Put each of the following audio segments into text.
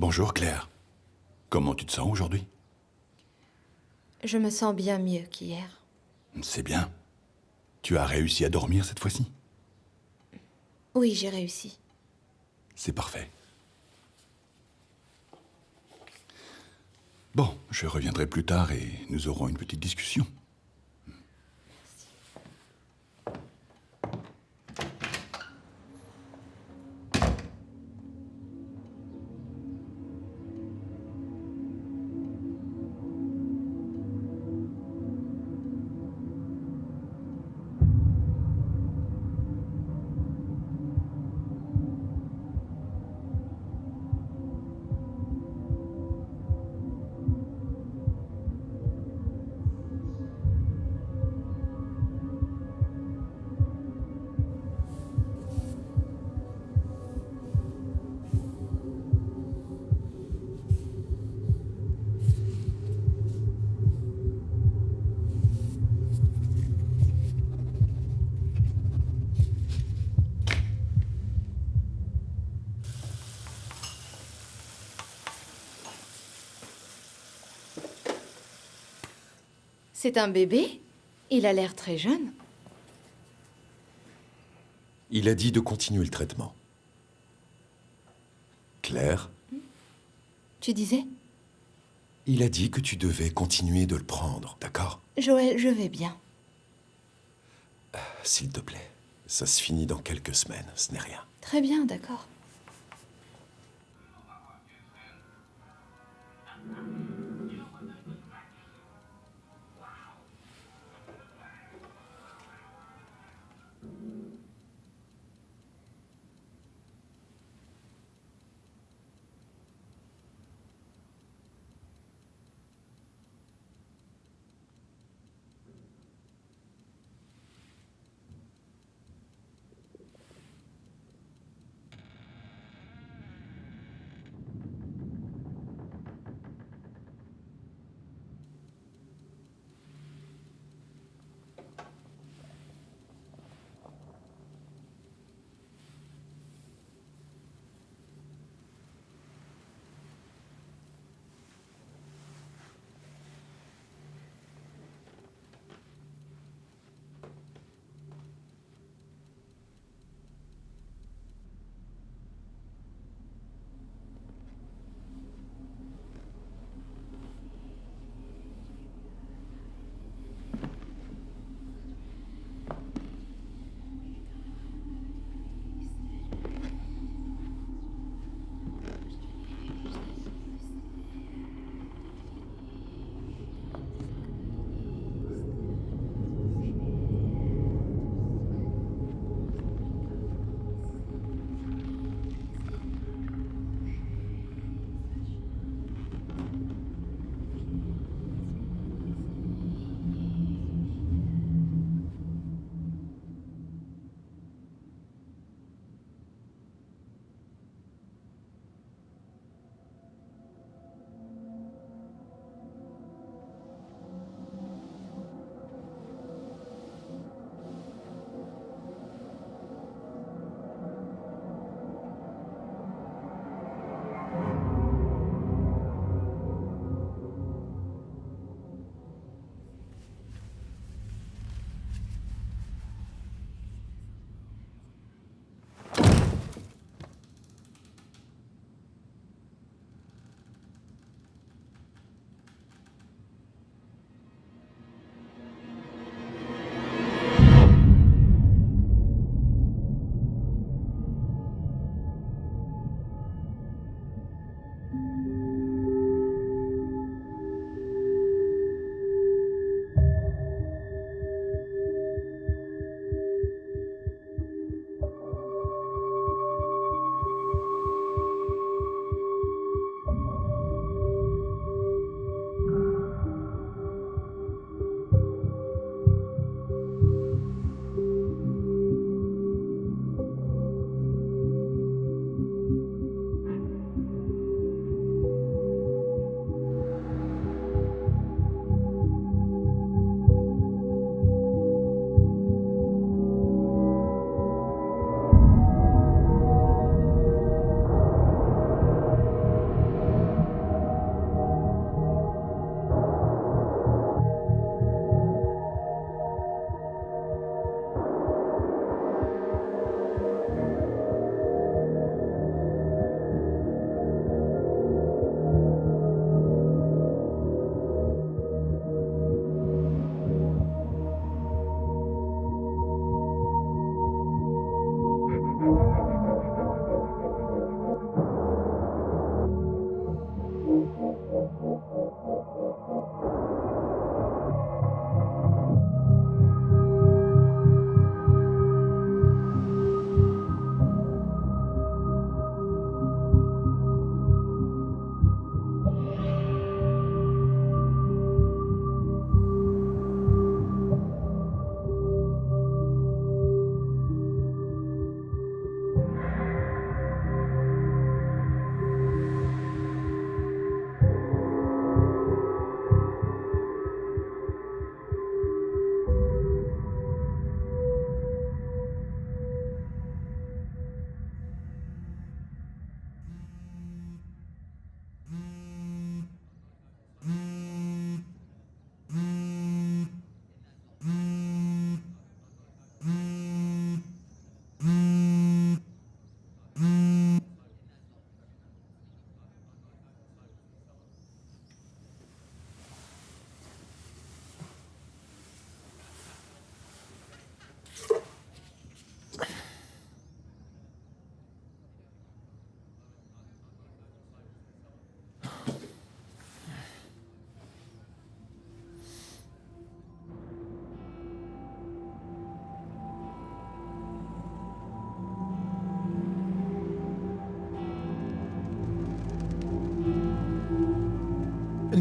Bonjour Claire. Comment tu te sens aujourd'hui? Je me sens bien mieux qu'hier. C'est bien. Tu as réussi à dormir cette fois-ci? Oui, j'ai réussi. C'est parfait. Bon, je reviendrai plus tard et nous aurons une petite discussion. C'est un bébé? Il a l'air très jeune. Il a dit de continuer le traitement. Claire, Tu disais? il a dit que tu devais continuer de le prendre, d'accord? Joël, je vais bien. S'il te plaît, ça se finit dans quelques semaines, ce n'est rien. Très bien, d'accord.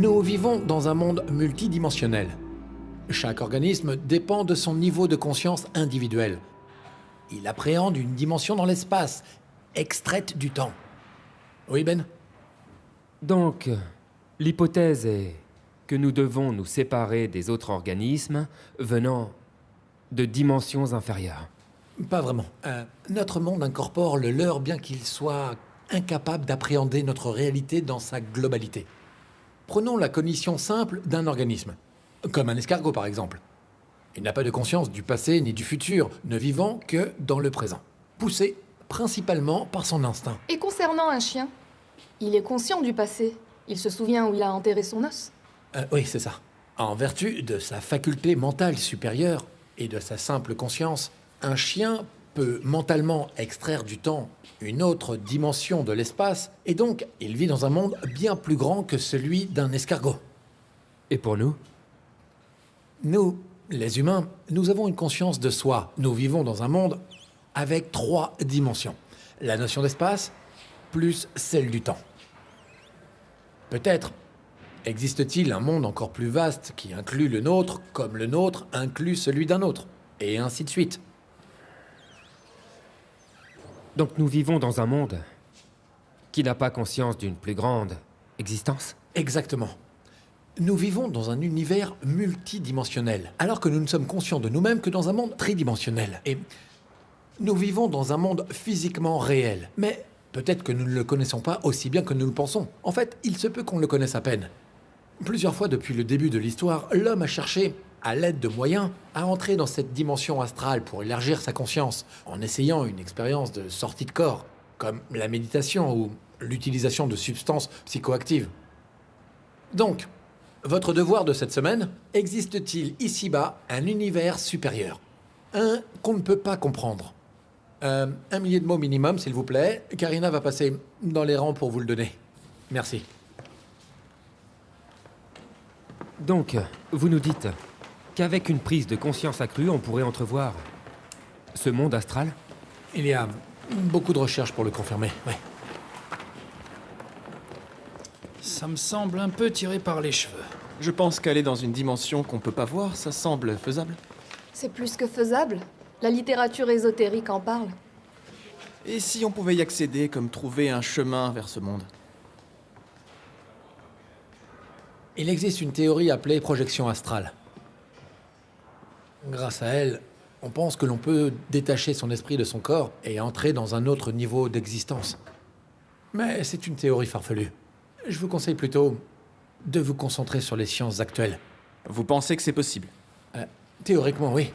Nous vivons dans un monde multidimensionnel. Chaque organisme dépend de son niveau de conscience individuel. Il appréhende une dimension dans l'espace, extraite du temps. Oui, Ben? Donc, l'hypothèse est que nous devons nous séparer des autres organismes venant de dimensions inférieures. Pas vraiment. Notre monde incorpore le leur bien qu'il soit incapable d'appréhender notre réalité dans sa globalité. Prenons la cognition simple d'un organisme, comme un escargot par exemple. Il n'a pas de conscience du passé ni du futur, ne vivant que dans le présent, poussé principalement par son instinct. Et concernant un chien, il est conscient du passé. Il se souvient où il a enterré son os. Oui, c'est ça. En vertu de sa faculté mentale supérieure et de sa simple conscience, un chien peut mentalement extraire du temps une autre dimension de l'espace, et donc il vit dans un monde bien plus grand que celui d'un escargot. Et pour nous? Nous, les humains, nous avons une conscience de soi. Nous vivons dans un monde avec 3 dimensions. La notion d'espace, plus celle du temps. Peut-être existe-t-il un monde encore plus vaste qui inclut le nôtre, comme le nôtre inclut celui d'un autre, et ainsi de suite. Donc nous vivons dans un monde qui n'a pas conscience d'une plus grande existence? Exactement. Nous vivons dans un univers multidimensionnel, alors que nous ne sommes conscients de nous-mêmes que dans un monde tridimensionnel. Et nous vivons dans un monde physiquement réel, mais peut-être que nous ne le connaissons pas aussi bien que nous le pensons. En fait, il se peut qu'on le connaisse à peine. Plusieurs fois depuis le début de l'histoire, l'homme a cherché, à l'aide de moyens, à entrer dans cette dimension astrale pour élargir sa conscience, en essayant une expérience de sortie de corps, comme la méditation ou l'utilisation de substances psychoactives. Donc, votre devoir de cette semaine, existe-t-il ici-bas un univers supérieur? Un qu'on ne peut pas comprendre. 1 millier de mots minimum, s'il vous plaît. Karina va passer dans les rangs pour vous le donner. Merci. Donc, vous nous dites qu'avec une prise de conscience accrue, on pourrait entrevoir ce monde astral? Il y a beaucoup de recherches pour le confirmer, oui. Ça me semble un peu tiré par les cheveux. Je pense qu'aller dans une dimension qu'on peut pas voir, ça semble faisable. C'est plus que faisable. La littérature ésotérique en parle. Et si on pouvait y accéder, comme trouver un chemin vers ce monde? Il existe une théorie appelée projection astrale. Grâce à elle, on pense que l'on peut détacher son esprit de son corps et entrer dans un autre niveau d'existence. Mais c'est une théorie farfelue. Je vous conseille plutôt de vous concentrer sur les sciences actuelles. Vous pensez que c'est possible? Théoriquement, oui.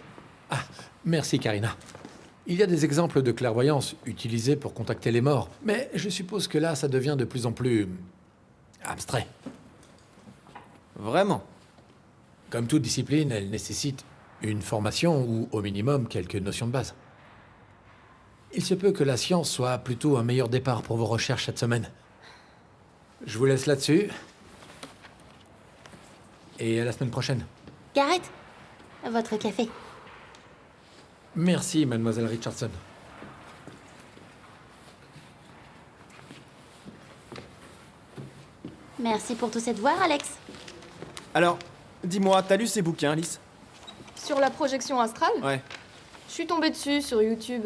Ah, merci Karina. Il y a des exemples de clairvoyance utilisés pour contacter les morts, mais je suppose que là, ça devient de plus en plus abstrait. Vraiment? Comme toute discipline, elle nécessite une formation ou au minimum quelques notions de base. Il se peut que la science soit plutôt un meilleur départ pour vos recherches cette semaine. Je vous laisse là-dessus. Et à la semaine prochaine. Garrett, votre café. Merci, mademoiselle Richardson. Merci pour tous ces devoirs, Alex. Alors, dis-moi, t'as lu ces bouquins, Alice? Sur la projection astrale, Ouais. je suis tombée dessus sur YouTube.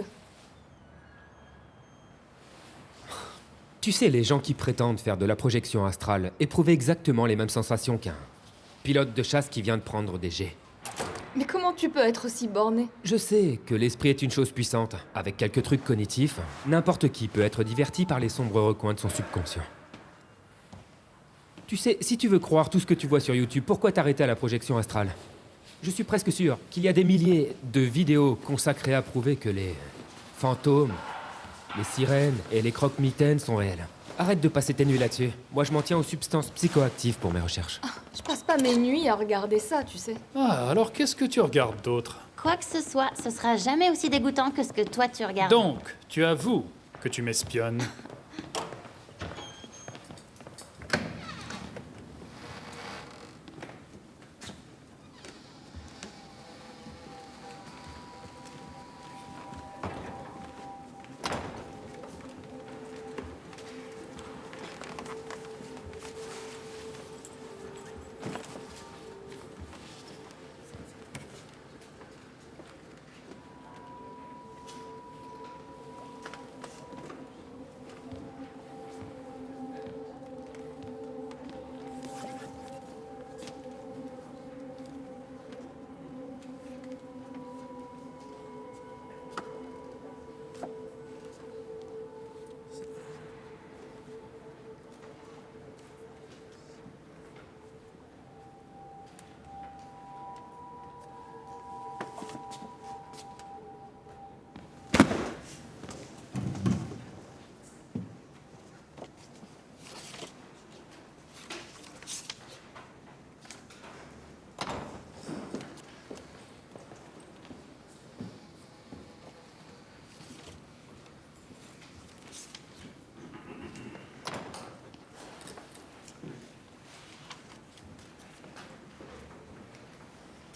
Tu sais, les gens qui prétendent faire de la projection astrale éprouvent exactement les mêmes sensations qu'un pilote de chasse qui vient de prendre des jets. Mais comment tu peux être aussi borné? Je sais que l'esprit est une chose puissante. Avec quelques trucs cognitifs, n'importe qui peut être diverti par les sombres recoins de son subconscient. Tu sais, si tu veux croire tout ce que tu vois sur YouTube, pourquoi t'arrêter à la projection astrale? Je suis presque sûr qu'il y a des milliers de vidéos consacrées à prouver que les fantômes, les sirènes et les croque-mitaines sont réels. Arrête de passer tes nuits là-dessus. Moi, je m'en tiens aux substances psychoactives pour mes recherches. Je passe pas mes nuits à regarder ça, tu sais. Ah, alors qu'est-ce que tu regardes d'autre? Quoi que ce soit, ce sera jamais aussi dégoûtant que ce que toi tu regardes. Donc, tu avoues que tu m'espionnes.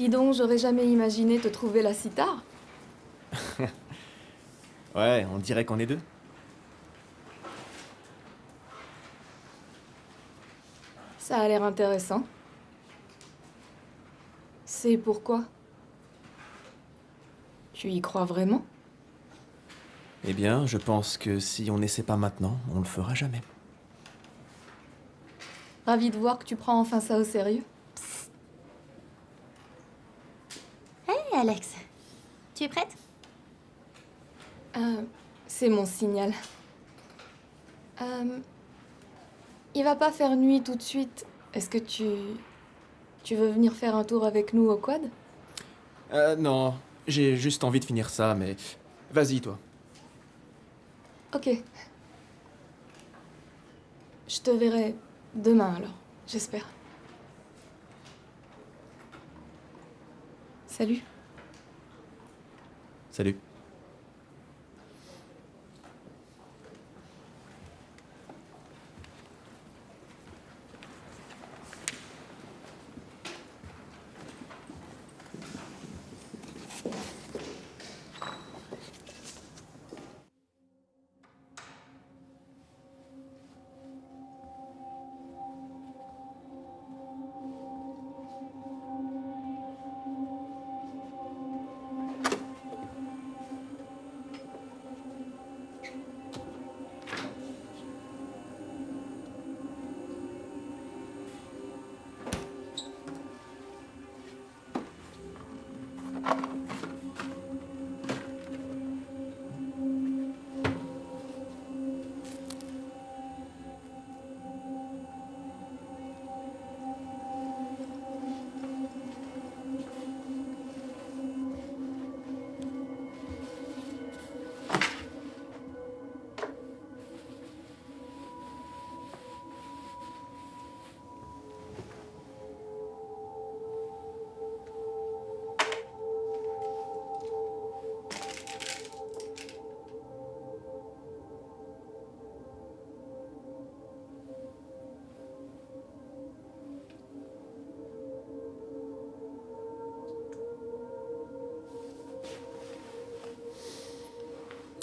Dis donc, j'aurais jamais imaginé te trouver là si tard. Ouais, on dirait qu'on est deux. Ça a l'air intéressant. C'est pourquoi? Tu y crois vraiment? Eh bien, je pense que si on n'essaie pas maintenant, on le fera jamais. Ravi de voir que tu prends enfin ça au sérieux. Hé, Alex. Tu es prête? C'est mon signal. Il va pas faire nuit tout de suite. Est-ce que tu veux venir faire un tour avec nous au quad? Non, j'ai juste envie de finir ça, mais... Vas-y, toi. Ok. Je te verrai demain alors, j'espère. Salut. Salut.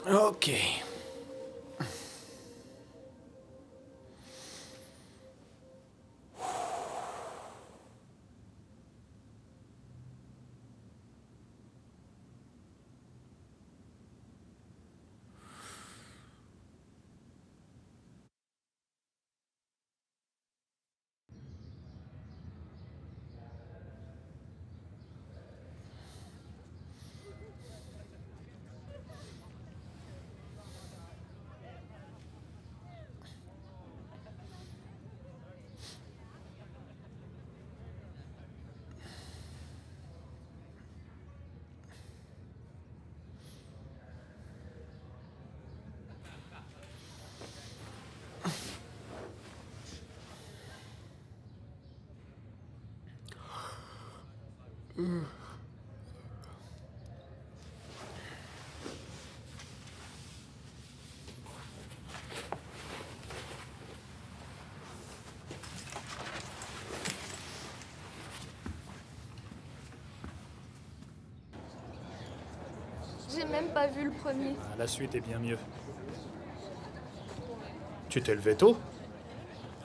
Ok. J'ai même pas vu le premier. Ah, la suite est bien mieux. Tu t'es levé tôt?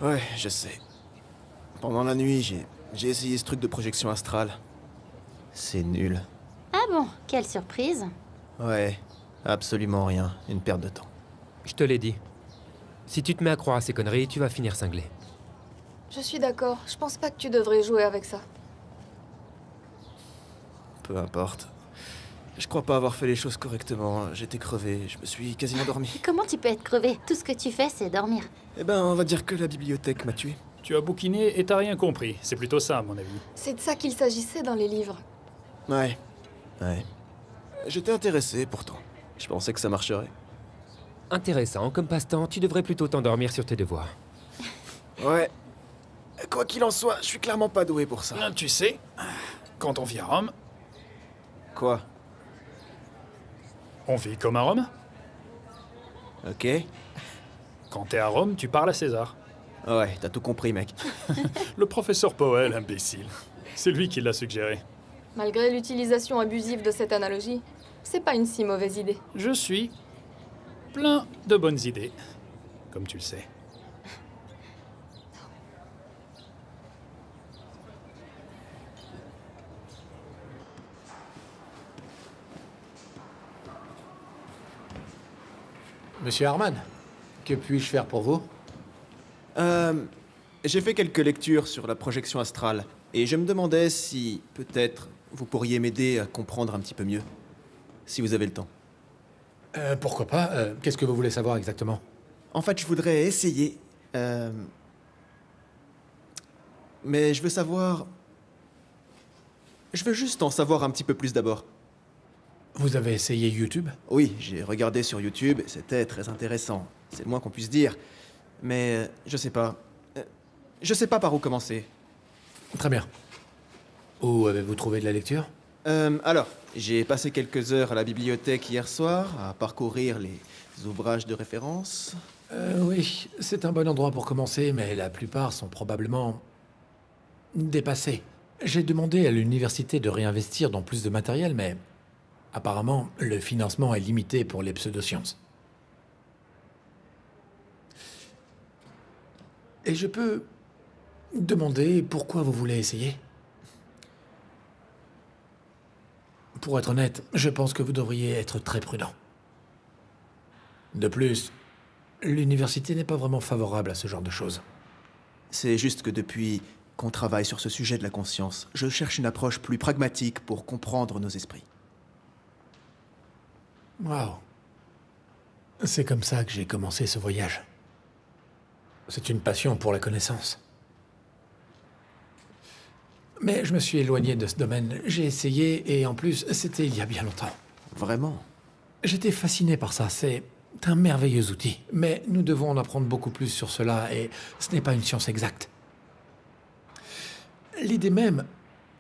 Ouais, je sais. Pendant la nuit, j'ai essayé ce truc de projection astrale. C'est nul. Ah bon, quelle surprise. Ouais, absolument rien. Une perte de temps. Je te l'ai dit. Si tu te mets à croire à ces conneries, tu vas finir cinglé. Je suis d'accord, je pense pas que tu devrais jouer avec ça. Peu importe. Je crois pas avoir fait les choses correctement. J'étais crevé, je me suis quasiment endormi. Comment tu peux être crevé? Tout ce que tu fais, c'est dormir. Eh ben, on va dire que la bibliothèque m'a tué. Tu as bouquiné et t'as rien compris. C'est plutôt ça, à mon avis. C'est de ça qu'il s'agissait dans les livres. Ouais. J'étais intéressé pourtant. Je pensais que ça marcherait. Intéressant, comme passe-temps, tu devrais plutôt t'endormir sur tes devoirs. Ouais. Quoi qu'il en soit, je suis clairement pas doué pour ça. Tu sais, quand on vit à Rome, Quoi? on vit comme à Rome. Ok. Quand t'es à Rome, tu parles à César. Ouais, t'as tout compris, mec. Le professeur Powell, imbécile. C'est lui qui l'a suggéré. Malgré l'utilisation abusive de cette analogie, c'est pas une si mauvaise idée. Je suis plein de bonnes idées, comme tu le sais. Monsieur Harman, que puis-je faire pour vous? J'ai fait quelques lectures sur la projection astrale, et je me demandais si, peut-être, vous pourriez m'aider à comprendre un petit peu mieux, si vous avez le temps. Pourquoi pas? Qu'est-ce que vous voulez savoir exactement? En fait, je voudrais essayer. Mais je veux savoir. Je veux juste en savoir un petit peu plus d'abord. Vous avez essayé YouTube? Oui, j'ai regardé sur YouTube, c'était très intéressant. C'est le moins qu'on puisse dire. Mais je sais pas. Je sais pas par où commencer. Très bien. Où avez-vous trouvé de la lecture? Alors, j'ai passé quelques heures à la bibliothèque hier soir à parcourir les ouvrages de référence. Oui, c'est un bon endroit pour commencer, mais la plupart sont probablement dépassés. J'ai demandé à l'université de réinvestir dans plus de matériel, mais apparemment, le financement est limité pour les pseudosciences. Et je peux demander pourquoi vous voulez essayer? Pour être honnête, je pense que vous devriez être très prudent. De plus, l'université n'est pas vraiment favorable à ce genre de choses. C'est juste que depuis qu'on travaille sur ce sujet de la conscience, je cherche une approche plus pragmatique pour comprendre nos esprits. Waouh. C'est comme ça que j'ai commencé ce voyage. C'est une passion pour la connaissance. Mais je me suis éloigné de ce domaine. J'ai essayé et en plus, c'était il y a bien longtemps. Vraiment? J'étais fasciné par ça. C'est un merveilleux outil. Mais nous devons en apprendre beaucoup plus sur cela et ce n'est pas une science exacte. L'idée même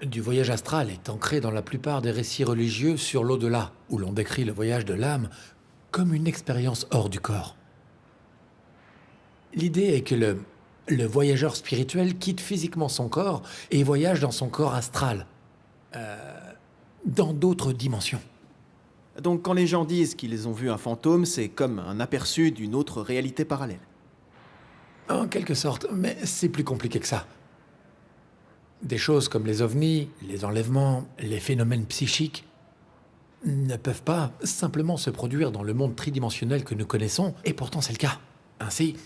du voyage astral est ancrée dans la plupart des récits religieux sur l'au-delà, où l'on décrit le voyage de l'âme comme une expérience hors du corps. L'idée est que le voyageur spirituel quitte physiquement son corps et voyage dans son corps astral, dans d'autres dimensions. Donc quand les gens disent qu'ils ont vu un fantôme, c'est comme un aperçu d'une autre réalité parallèle. En quelque sorte, mais c'est plus compliqué que ça. Des choses comme les ovnis, les enlèvements, les phénomènes psychiques ne peuvent pas simplement se produire dans le monde tridimensionnel que nous connaissons, et pourtant c'est le cas. Ainsi,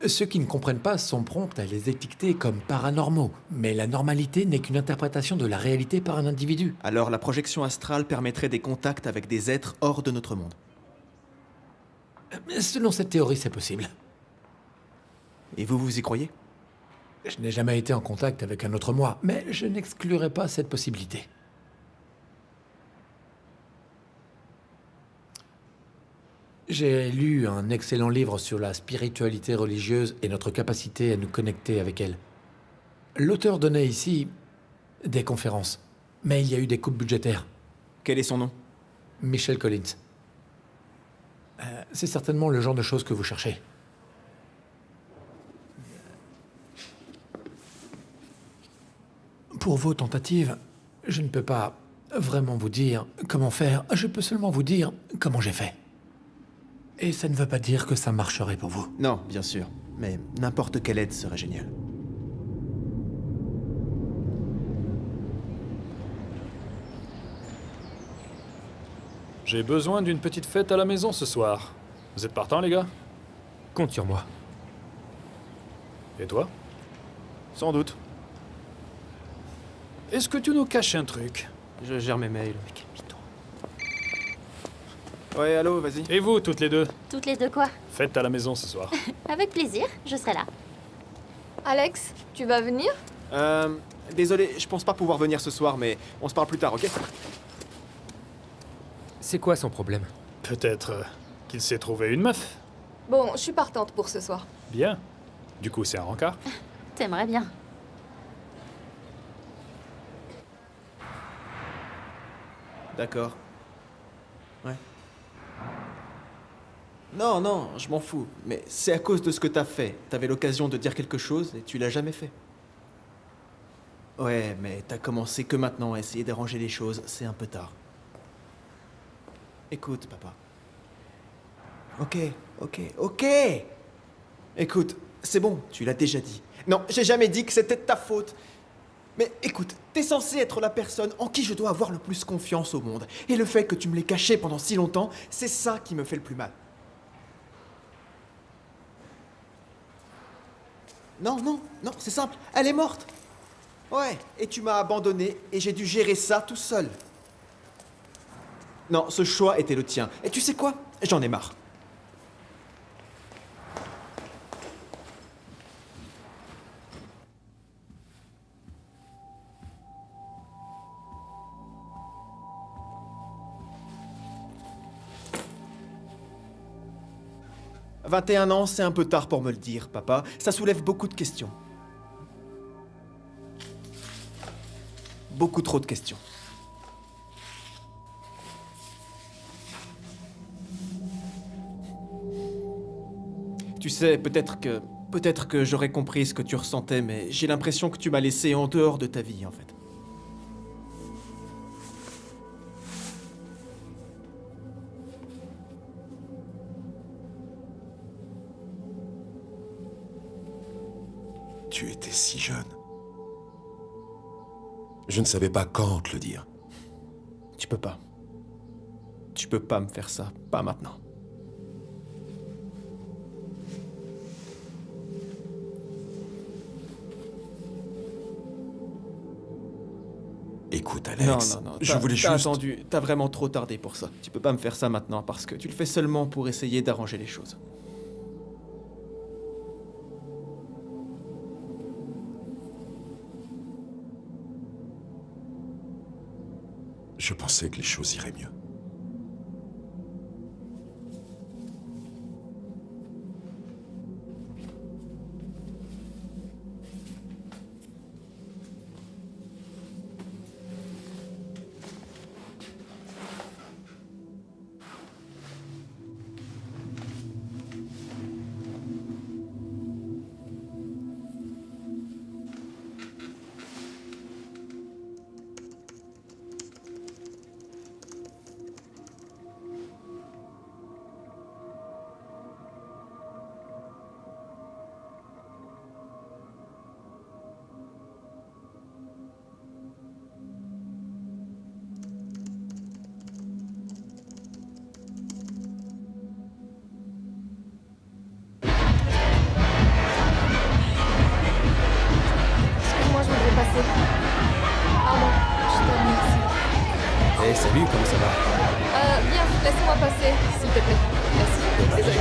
ceux qui ne comprennent pas sont prompts à les étiqueter comme paranormaux, mais la normalité n'est qu'une interprétation de la réalité par un individu. Alors la projection astrale permettrait des contacts avec des êtres hors de notre monde. Selon cette théorie, c'est possible. Et vous y croyez? Je n'ai jamais été en contact avec un autre moi, mais je n'exclurai pas cette possibilité. J'ai lu un excellent livre sur la spiritualité religieuse et notre capacité à nous connecter avec elle. L'auteur donnait ici des conférences, mais il y a eu des coupes budgétaires. Quel est son nom? Michel Collins. C'est certainement le genre de choses que vous cherchez. Pour vos tentatives, je ne peux pas vraiment vous dire comment faire. Je peux seulement vous dire comment j'ai fait. Et ça ne veut pas dire que ça marcherait pour vous. Non, bien sûr. Mais n'importe quelle aide serait géniale. J'ai besoin d'une petite fête à la maison ce soir. Vous êtes partants, les gars? Compte sur moi. Et toi? Sans doute. Est-ce que tu nous caches un truc? Je gère mes mails. Ouais, allô, vas-y. Et vous, toutes les deux? Toutes les deux quoi? Fête à la maison ce soir. Avec plaisir, je serai là. Alex, tu vas venir? Désolé, je pense pas pouvoir venir ce soir, mais on se parle plus tard, ok? C'est quoi son problème? Peut-être qu'il s'est trouvé une meuf. Bon, je suis partante pour ce soir. Bien. Du coup, c'est un rencard? T'aimerais bien. D'accord. Ouais. Non, non, je m'en fous. Mais c'est à cause de ce que t'as fait. T'avais l'occasion de dire quelque chose et tu l'as jamais fait. Ouais, mais t'as commencé que maintenant à essayer d'arranger les choses, c'est un peu tard. Écoute, papa. Ok. Écoute, c'est bon, tu l'as déjà dit. Non, j'ai jamais dit que c'était de ta faute. Mais écoute, t'es censé être la personne en qui je dois avoir le plus confiance au monde. Et le fait que tu me l'aies caché pendant si longtemps, c'est ça qui me fait le plus mal. Non, c'est simple, elle est morte. Ouais, et tu m'as abandonné et j'ai dû gérer ça tout seul. Non, ce choix était le tien. Et tu sais quoi? J'en ai marre. « 21 ans, c'est un peu tard pour me le dire, papa. Ça soulève beaucoup de questions. Beaucoup trop de questions. Tu sais, peut-être que j'aurais compris ce que tu ressentais, mais j'ai l'impression que tu m'as laissé en dehors de ta vie, en fait. Tu étais si jeune. Je ne savais pas quand te le dire. Tu peux pas. Tu peux pas me faire ça, pas maintenant. Écoute, Alex, Non, je voulais t'as juste... attendu, t'as vraiment trop tardé pour ça. Tu peux pas me faire ça maintenant parce que tu le fais seulement pour essayer d'arranger les choses. Je pensais que les choses iraient mieux. Excuse-moi, je voudrais passer. Pardon, je te remercie. Eh, salut, comment ça va? Bien, laisse-moi passer, s'il te plaît. Merci, désolé.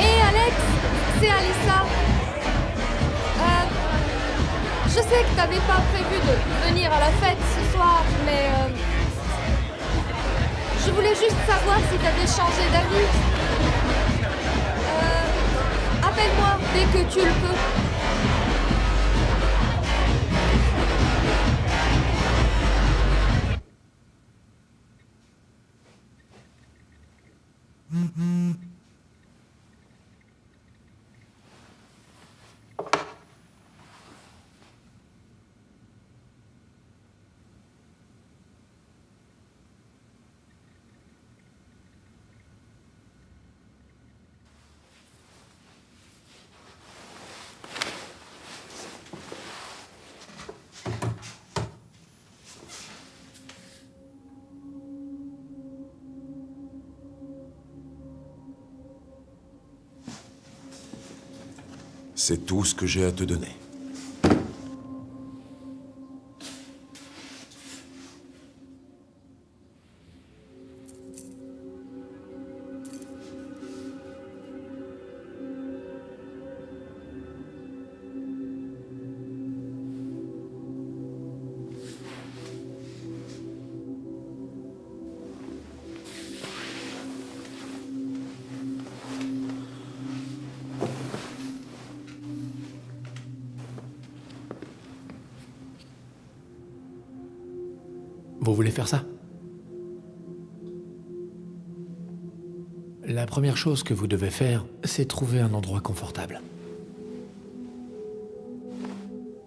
Hé Alex, c'est Alissa. Je sais que t'avais pas prévu de venir à la fête ce soir, mais je voulais juste savoir si t'avais changé d'avis. Appelle-moi dès que tu le peux. C'est tout ce que j'ai à te donner. Vous voulez faire ça? La première chose que vous devez faire, c'est trouver un endroit confortable.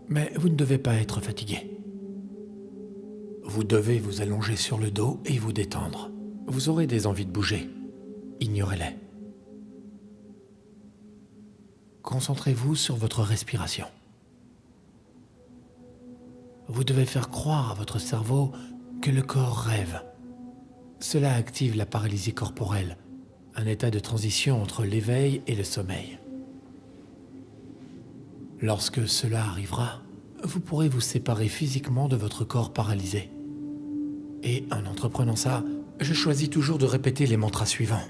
Mais vous ne devez pas être fatigué. Vous devez vous allonger sur le dos et vous détendre. Vous aurez des envies de bouger. Ignorez-les. Concentrez-vous sur votre respiration. Vous devez faire croire à votre cerveau que le corps rêve. Cela active la paralysie corporelle, un état de transition entre l'éveil et le sommeil. Lorsque cela arrivera, vous pourrez vous séparer physiquement de votre corps paralysé. Et en entreprenant ça, je choisis toujours de répéter les mantras suivants.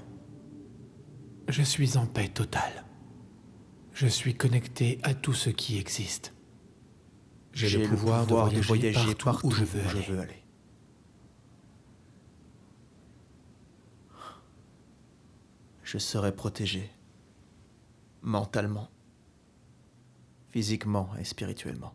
Je suis en paix totale. Je suis connecté à tout ce qui existe. J'ai le pouvoir de voyager partout où je veux aller. Je serai protégé. Mentalement. Physiquement et spirituellement.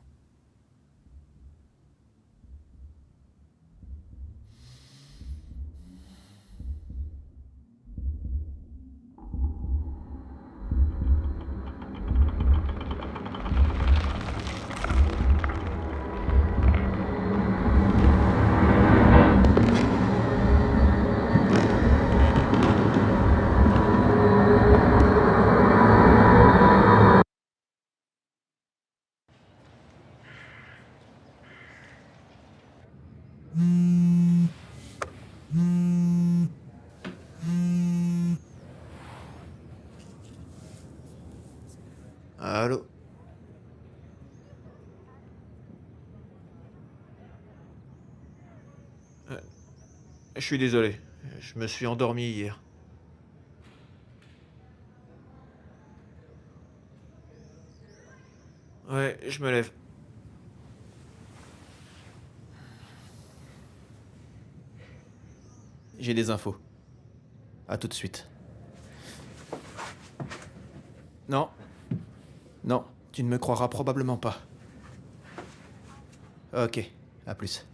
Allô? Je suis désolé, je me suis endormi hier. Ouais, je me lève. J'ai des infos. À tout de suite. Non. Non, tu ne me croiras probablement pas. Ok, à plus.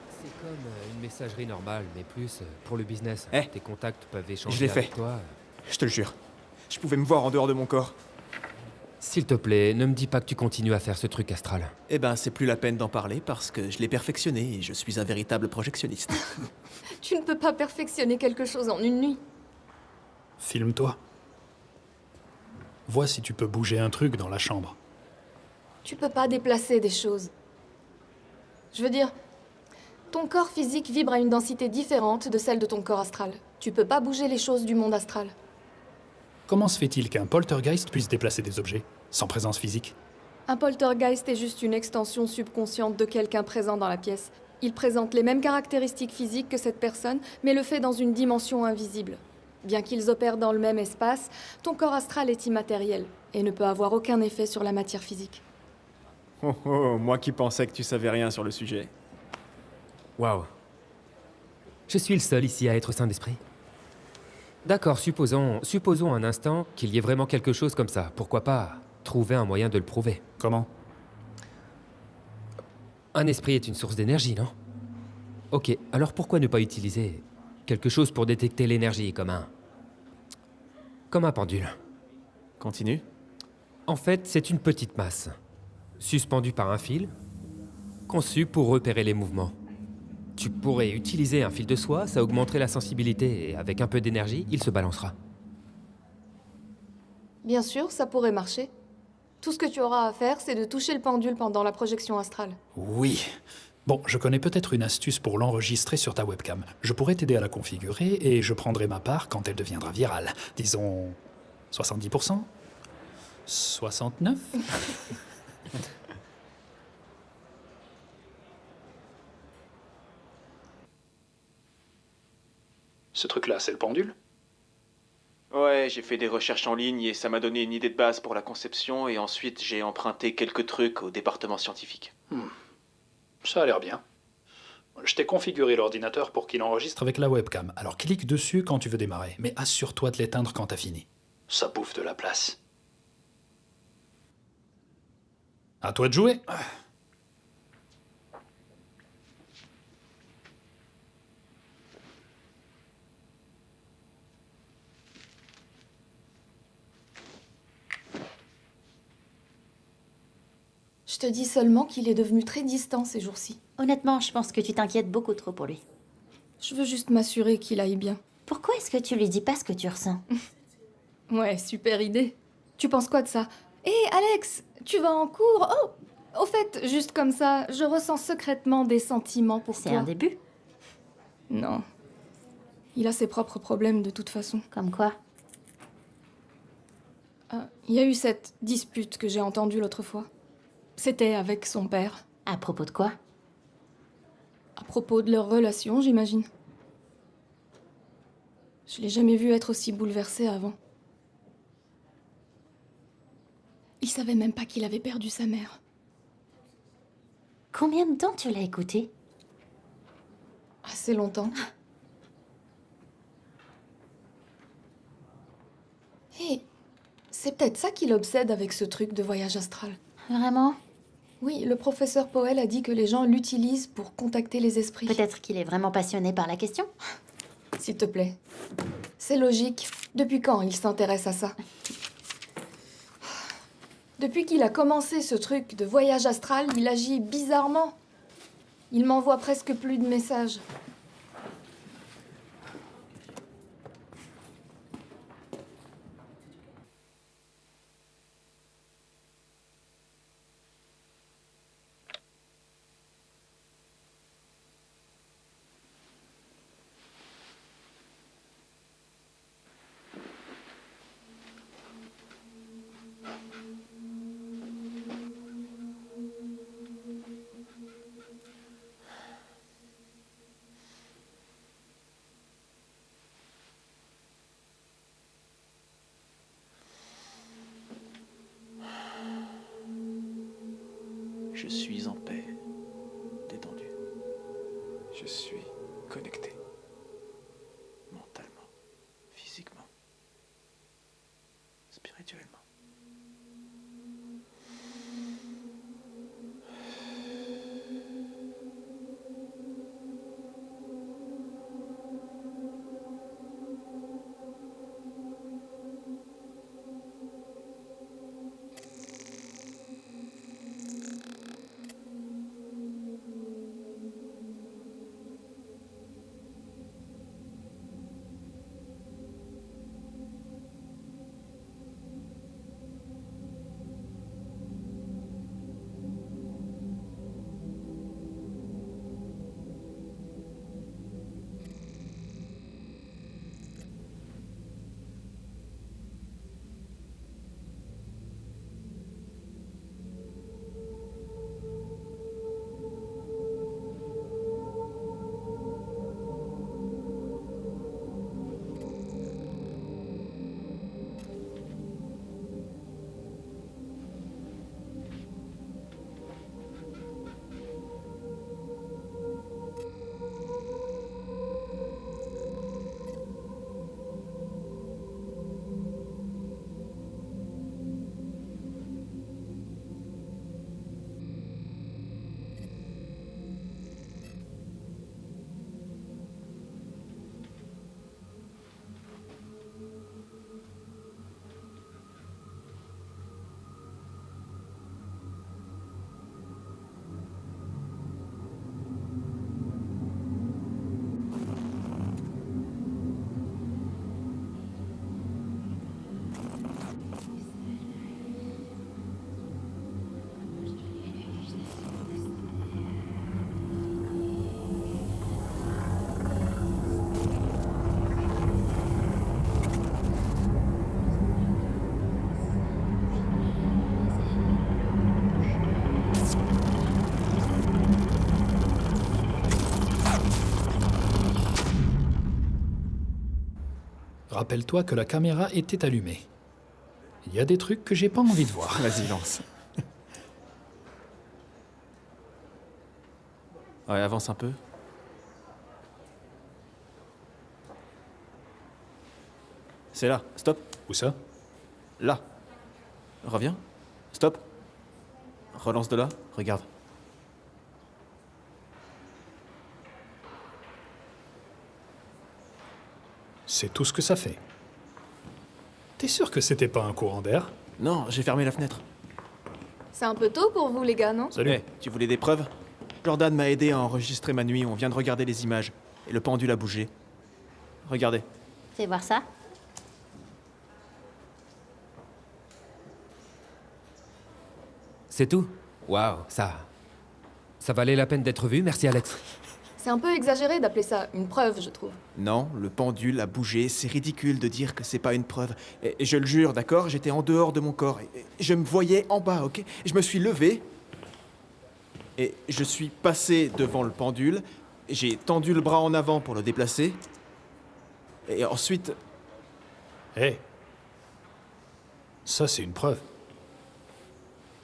C'est comme une messagerie normale, mais plus pour le business. Eh, Tes contacts peuvent échanger je l'ai avec fait. toi. Je te le jure. Je pouvais me voir en dehors de mon corps. S'il te plaît, ne me dis pas que tu continues à faire ce truc astral. Eh ben, c'est plus la peine d'en parler parce que je l'ai perfectionné et je suis un véritable projectionniste. Tu ne peux pas perfectionner quelque chose en une nuit. Filme-toi. Vois si tu peux bouger un truc dans la chambre. Tu peux pas déplacer des choses. Je veux dire, ton corps physique vibre à une densité différente de celle de ton corps astral. Tu peux pas bouger les choses du monde astral. Comment se fait-il qu'un poltergeist puisse déplacer des objets, sans présence physique? Un poltergeist est juste une extension subconsciente de quelqu'un présent dans la pièce. Il présente les mêmes caractéristiques physiques que cette personne, mais le fait dans une dimension invisible. Bien qu'ils opèrent dans le même espace, ton corps astral est immatériel et ne peut avoir aucun effet sur la matière physique. Oh oh, moi qui pensais que tu savais rien sur le sujet. Waouh. Je suis le seul ici à être sain d'esprit. D'accord, supposons un instant qu'il y ait vraiment quelque chose comme ça. Pourquoi pas trouver un moyen de le prouver? Comment? Un esprit est une source d'énergie, non? Ok, alors pourquoi ne pas utiliser quelque chose pour détecter l'énergie, comme un pendule? Continue. En fait, c'est une petite masse, suspendue par un fil, conçue pour repérer les mouvements. Tu pourrais utiliser un fil de soie, ça augmenterait la sensibilité, et avec un peu d'énergie, il se balancera. Bien sûr, ça pourrait marcher. Tout ce que tu auras à faire, c'est de toucher le pendule pendant la projection astrale. Oui. Bon, je connais peut-être une astuce pour l'enregistrer sur ta webcam. Je pourrais t'aider à la configurer et je prendrai ma part quand elle deviendra virale. Disons 70%? 69%? Ce truc-là, c'est le pendule? Ouais, j'ai fait des recherches en ligne et ça m'a donné une idée de base pour la conception et ensuite j'ai emprunté quelques trucs au département scientifique. Ça a l'air bien. Je t'ai configuré l'ordinateur pour qu'il enregistre avec la webcam, alors clique dessus quand tu veux démarrer, mais assure-toi de l'éteindre quand t'as fini. Ça bouffe de la place. À toi de jouer. Je te dis seulement qu'il est devenu très distant ces jours-ci. Honnêtement, je pense que tu t'inquiètes beaucoup trop pour lui. Je veux juste m'assurer qu'il aille bien. Pourquoi est-ce que tu lui dis pas ce que tu ressens? Ouais, super idée. Tu penses quoi de ça? Hé, Alex, tu vas en cours? Oh, au fait, juste comme ça, je ressens secrètement des sentiments pour C'est toi. un début. Non. Il a ses propres problèmes de toute façon. Comme quoi? Il y a eu cette dispute que j'ai entendue l'autre fois. C'était avec son père. À propos de quoi? À propos de leur relation, j'imagine. Je l'ai jamais vu être aussi bouleversé avant. Il savait même pas qu'il avait perdu sa mère. Combien de temps tu l'as écouté? Assez longtemps. Hé, c'est peut-être ça qui l'obsède avec ce truc de voyage astral. Vraiment? Oui, le professeur Powell a dit que les gens l'utilisent pour contacter les esprits. Peut-être qu'il est vraiment passionné par la question? S'il te plaît. C'est logique. Depuis quand il s'intéresse à ça? Depuis qu'il a commencé ce truc de voyage astral, il agit bizarrement. Il m'envoie presque plus de messages. Je suis en paix, détendu. Je suis connecté. Mentalement, physiquement, spirituellement. Rappelle-toi que la caméra était allumée. Il y a des trucs que j'ai pas envie de voir. Vas-y, lance. Ouais, avance un peu. C'est là. Stop. Où ça? Là. Reviens. Stop. Relance de là. Regarde. C'est tout ce que ça fait. T'es sûr que c'était pas un courant d'air? Non, j'ai fermé la fenêtre. C'est un peu tôt pour vous, les gars, non? Salut. Eh, tu voulais des preuves? Jordan m'a aidé à enregistrer ma nuit, on vient de regarder les images. Et le pendule a bougé. Regardez. Fais voir ça. C'est tout? Waouh, ça valait la peine d'être vu, merci Alex. C'est un peu exagéré d'appeler ça une preuve, je trouve. Non, le pendule a bougé, c'est ridicule de dire que c'est pas une preuve. Et je le jure, d'accord? J'étais en dehors de mon corps. Et je me voyais en bas, ok? Je me suis levé. Et je suis passé devant le pendule. J'ai tendu le bras en avant pour le déplacer. Et ensuite... Hé. Ça, c'est une preuve.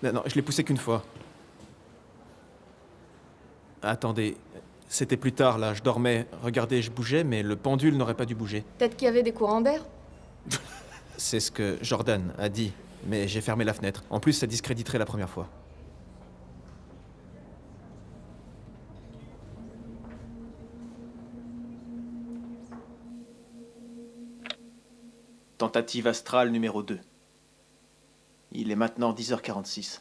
Non, je l'ai poussé qu'une fois. Attendez, c'était plus tard là, je dormais. Regardez, je bougeais, mais le pendule n'aurait pas dû bouger. Peut-être qu'il y avait des courants d'air. C'est ce que Jordan a dit, mais j'ai fermé la fenêtre. En plus, ça discréditerait la première fois. Tentative astrale numéro 2. Il est maintenant 10h46.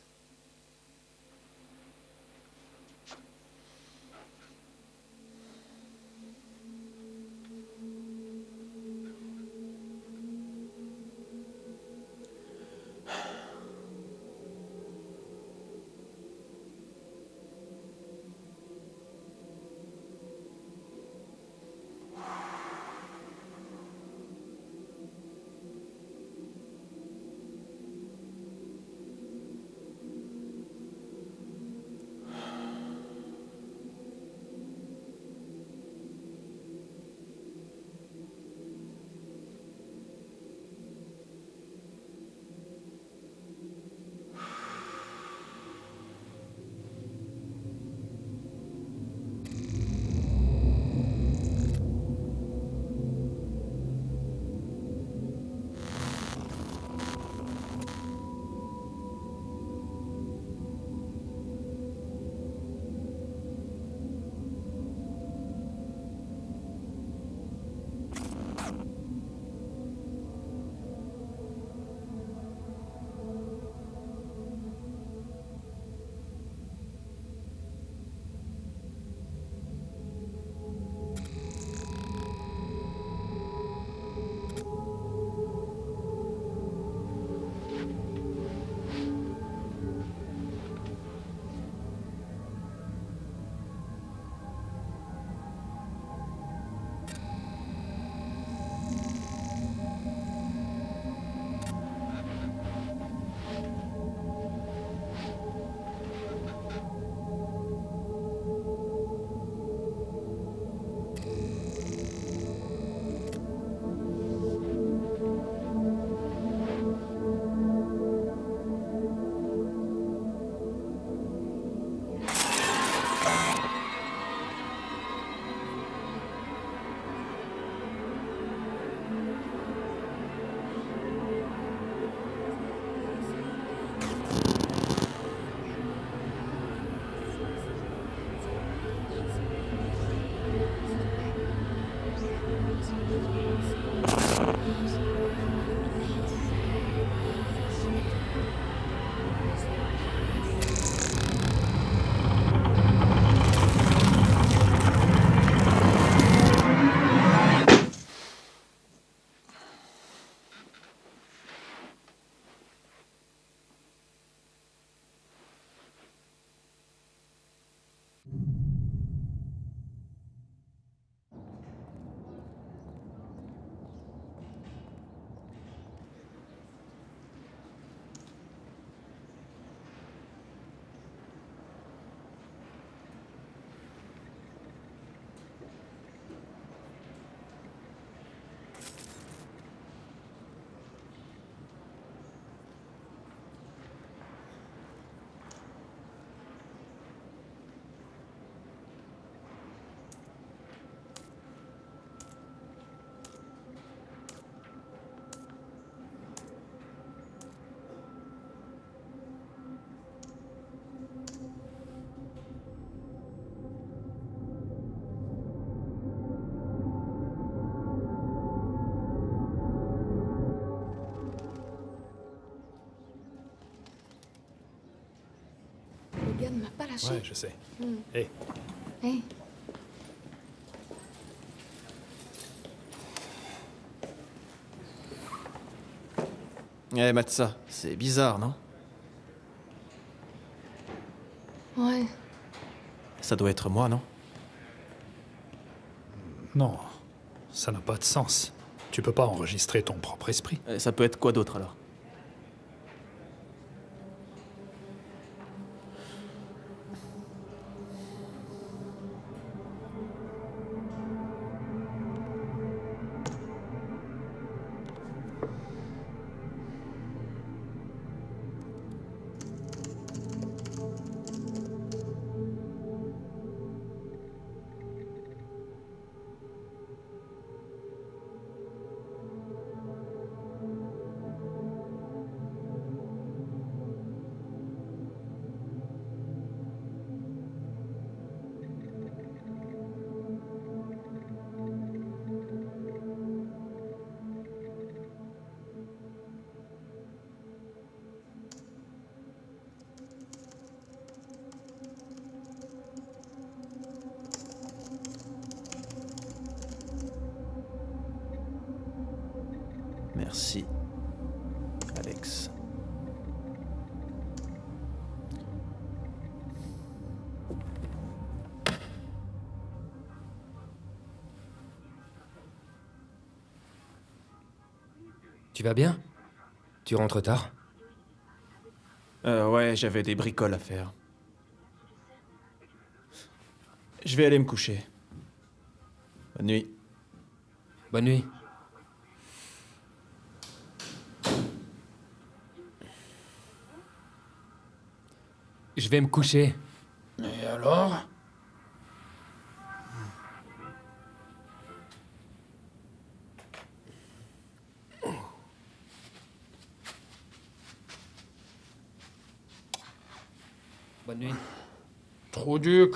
Logan m'a pas lâché. Ouais, je sais. Hmm. Hé, Hey. Eh, Matza, c'est bizarre, non? Ouais. Ça doit être moi, non? non, ça n'a pas de sens. Tu peux pas enregistrer ton propre esprit. Ça peut être quoi d'autre alors? Merci, Alex. Tu vas bien? Tu rentres tard? Ouais, j'avais des bricoles à faire. Je vais aller me coucher. Bonne nuit. Bonne nuit. Je vais me coucher. Et alors? Bonne nuit. Trouduc.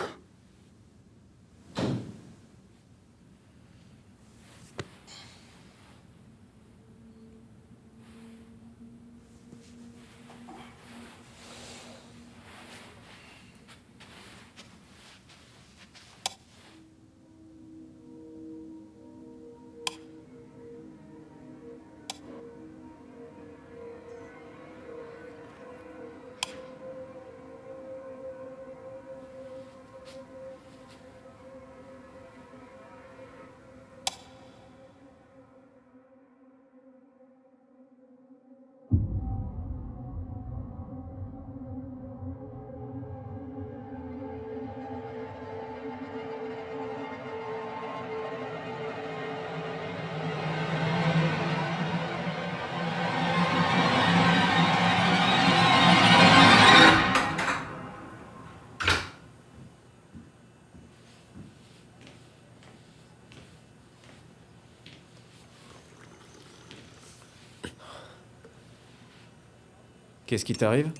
Qu'est-ce qui t'arrive?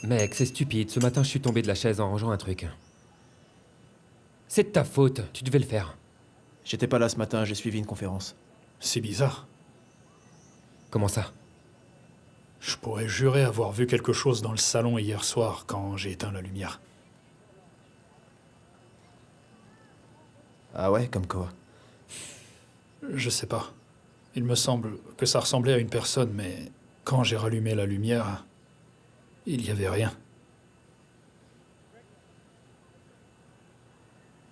Mec, c'est stupide. Ce matin, je suis tombé de la chaise en rangeant un truc. C'est de ta faute. Tu devais le faire. J'étais pas là ce matin, j'ai suivi une conférence. C'est bizarre. Comment ça? Je pourrais jurer avoir vu quelque chose dans le salon hier soir quand j'ai éteint la lumière. Ah ouais, comme quoi? Je sais pas. Il me semble que ça ressemblait à une personne, mais quand j'ai rallumé la lumière, il y avait rien.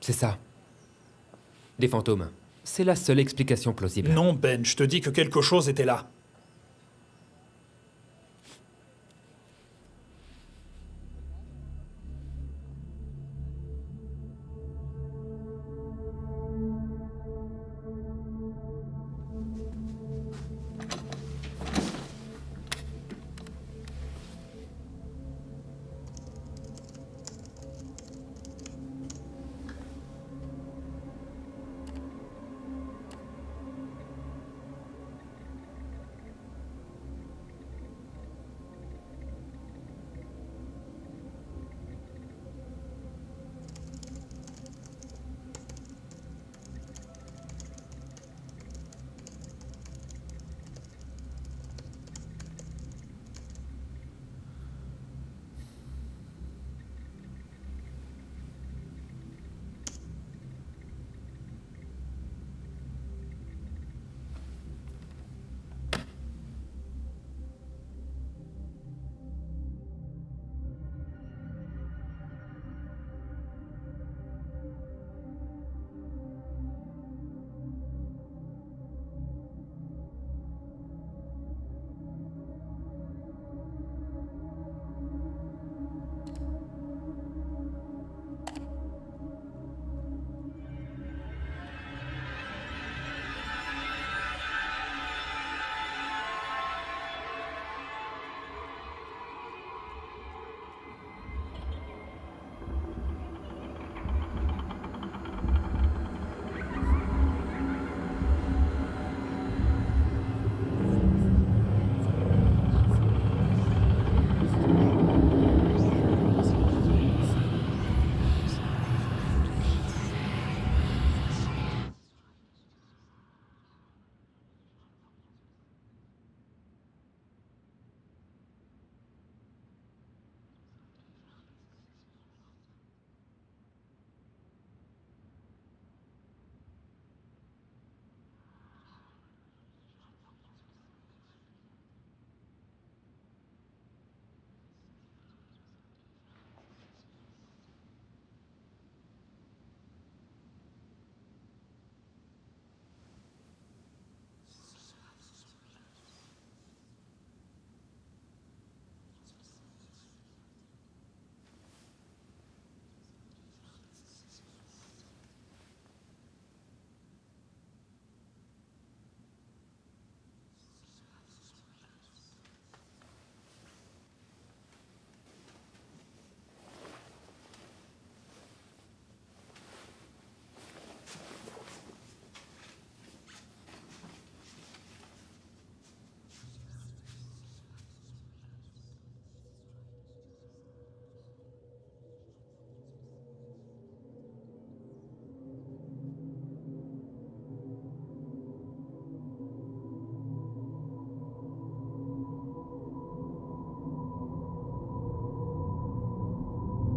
C'est ça. Des fantômes. C'est la seule explication plausible. Non, Ben, je te dis que quelque chose était là.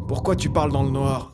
Pourquoi tu parles dans le noir?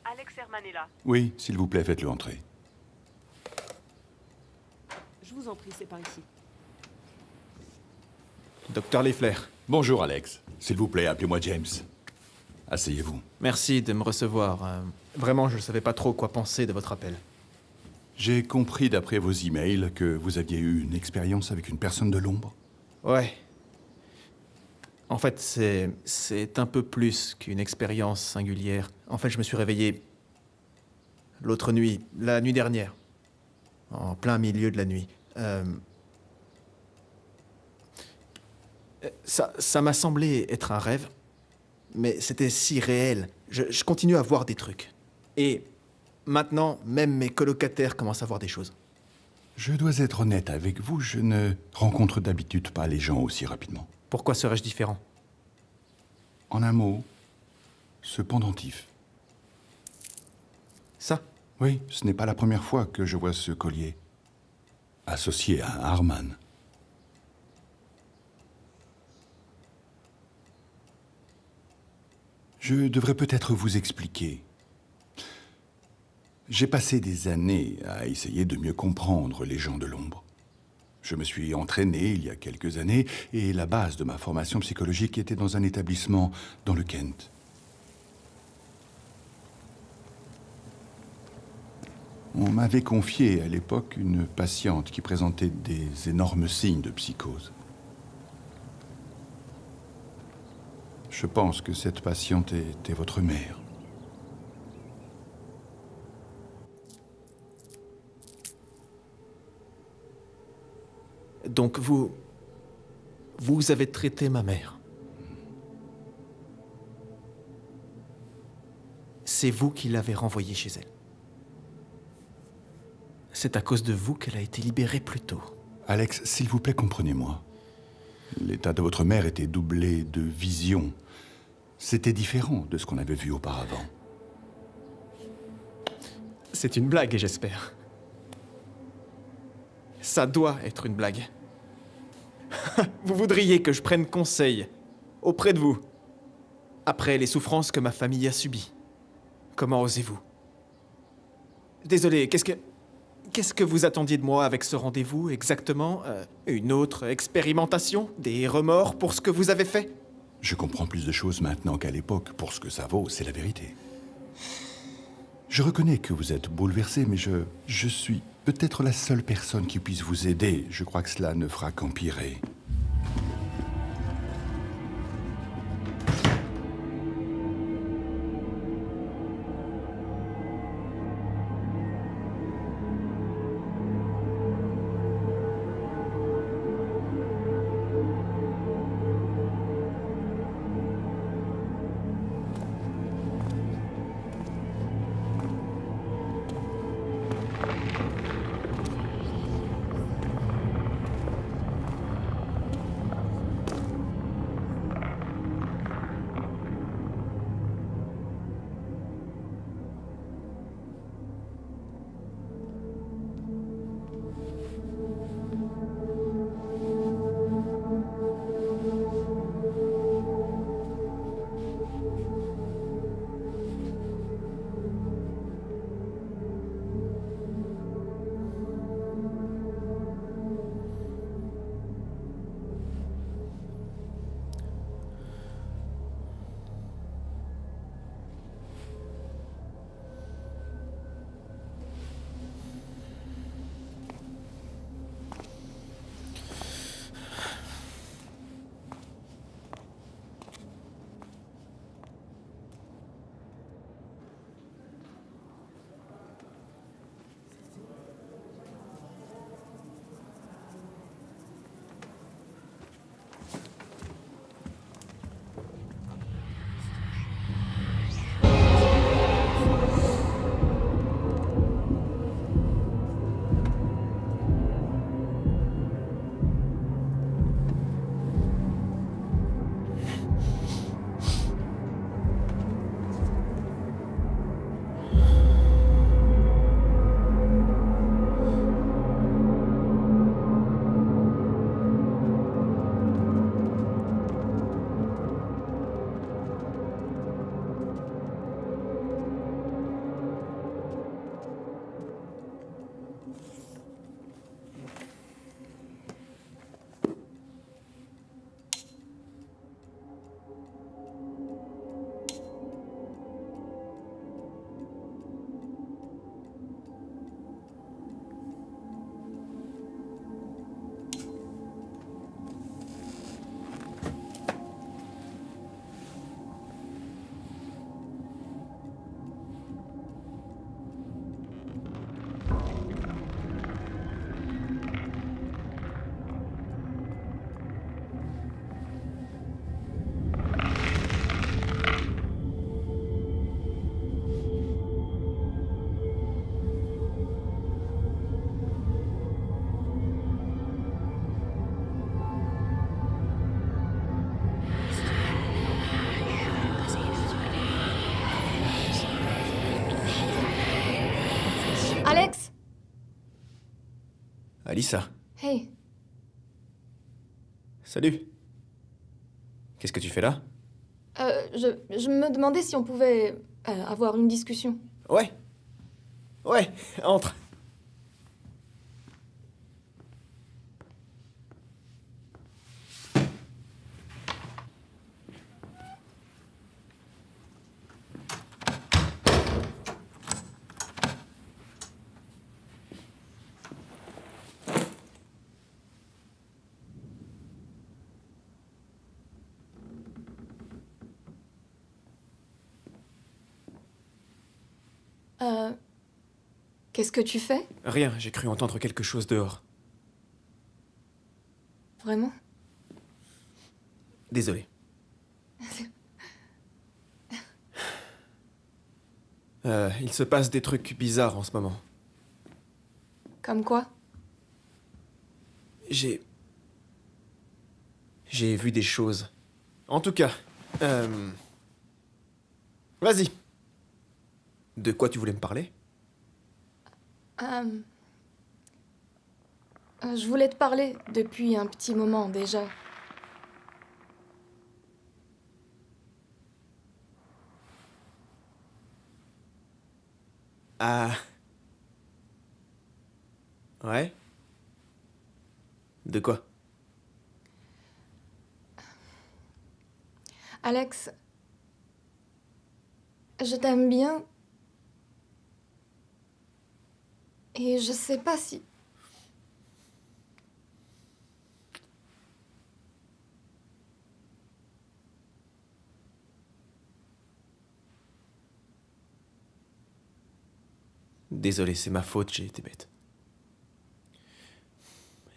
Alex Herman est là. Oui, s'il vous plaît, faites-le entrer. Je vous en prie, c'est par ici. Docteur Leffler, Bonjour, Alex. S'il vous plaît, appelez-moi James. Asseyez-vous. merci de me recevoir. Vraiment, je ne savais pas trop quoi penser de votre appel. J'ai compris d'après vos emails que vous aviez eu une expérience avec une personne de l'ombre. Ouais. En fait, c'est un peu plus qu'une expérience singulière. En fait, je me suis réveillé l'autre nuit, la nuit dernière, en plein milieu de la nuit. Ça m'a semblé être un rêve, mais c'était si réel. Je continue à voir des trucs. Et maintenant, même mes colocataires commencent à voir des choses. Je dois être honnête avec vous, je ne rencontre d'habitude pas les gens aussi rapidement. Pourquoi serais-je différent? En un mot, ce pendentif. Ça? Oui, ce n'est pas la première fois que je vois ce collier associé à un Harman. Je devrais peut-être vous expliquer. J'ai passé des années à essayer de mieux comprendre les gens de l'ombre. Je me suis entraîné il y a quelques années et la base de ma formation psychologique était dans un établissement dans le Kent. On m'avait confié à l'époque une patiente qui présentait des énormes signes de psychose. Je pense que cette patiente était votre mère. Donc vous avez traité ma mère. C'est vous qui l'avez renvoyée chez elle. C'est à cause de vous qu'elle a été libérée plus tôt. Alex, s'il vous plaît, comprenez-moi. L'état de votre mère était doublé de visions. C'était différent de ce qu'on avait vu auparavant. C'est une blague, j'espère. Ça doit être une blague. Vous voudriez que je prenne conseil auprès de vous, après les souffrances que ma famille a subies. Comment osez-vous? Désolé, qu'est-ce que vous attendiez de moi avec ce rendez-vous exactement? Une autre expérimentation? Des remords pour ce que vous avez fait? Je comprends plus de choses maintenant qu'à l'époque. Pour ce que ça vaut, c'est la vérité. Je reconnais que vous êtes bouleversé, mais je suis peut-être la seule personne qui puisse vous aider. Je crois que cela ne fera qu'empirer. Alex? Alyssa, Hey, salut. Qu'est-ce que tu fais là? je me demandais si on pouvait avoir une discussion. Ouais. Ouais, entre. Qu'est-ce que tu fais? Rien, j'ai cru entendre quelque chose dehors. Vraiment? Désolé. Il se passe des trucs bizarres en ce moment. Comme quoi? J'ai vu des choses. En tout cas, vas-y. De quoi tu voulais me parler? Je voulais te parler depuis un petit moment déjà. Ah. Ouais? De quoi? Alex, je t'aime bien. Et je sais pas si... Désolé, c'est ma faute, j'ai été bête.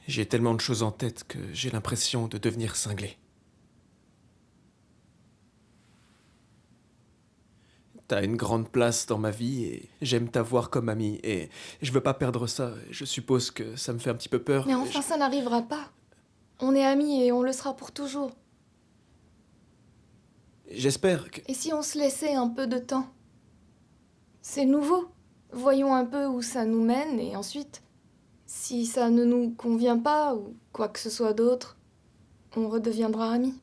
J'ai tellement de choses en tête que j'ai l'impression de devenir cinglé. T'as une grande place dans ma vie et j'aime t'avoir comme amie et je veux pas perdre ça. Je suppose que ça me fait un petit peu peur. Mais enfin, ça n'arrivera pas. On est amis et on le sera pour toujours. J'espère que... Et si on se laissait un peu de temps? C'est nouveau. Voyons un peu où ça nous mène et ensuite, si ça ne nous convient pas ou quoi que ce soit d'autre, on redeviendra amis.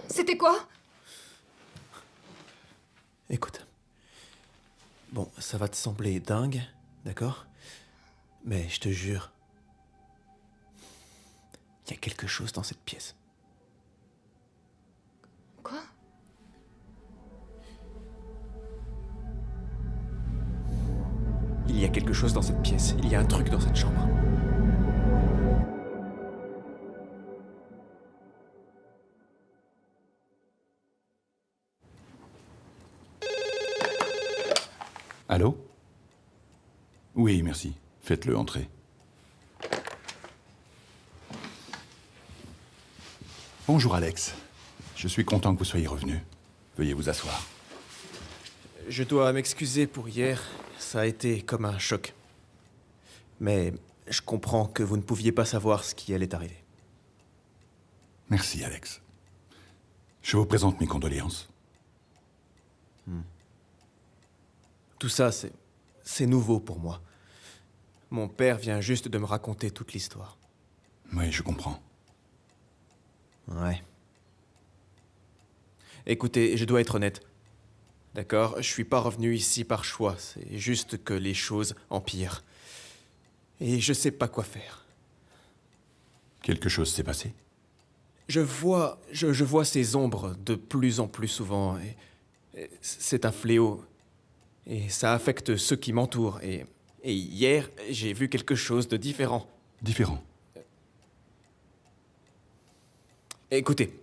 C'était quoi? Écoute. Bon, ça va te sembler dingue, d'accord? Mais je te jure, il y a quelque chose dans cette pièce. Quoi? Il y a quelque chose dans cette pièce. Il y a un truc dans cette chambre. Allô? Oui, merci. Faites-le entrer. Bonjour, Alex. Je suis content que vous soyez revenu. Veuillez vous asseoir. Je dois m'excuser pour hier. Ça a été comme un choc. Mais je comprends que vous ne pouviez pas savoir ce qui allait arriver. Merci, Alex. Je vous présente mes condoléances. Tout ça, c'est nouveau pour moi. Mon père vient juste de me raconter toute l'histoire. Oui, je comprends. Ouais. Écoutez, je dois être honnête. D'accord, je suis pas revenu ici par choix. C'est juste que les choses empirent. Et je sais pas quoi faire. Quelque chose s'est passé? Je vois ces ombres de plus en plus souvent. Et c'est un fléau. Et ça affecte ceux qui m'entourent. Et hier, j'ai vu quelque chose de différent. Différent. Écoutez,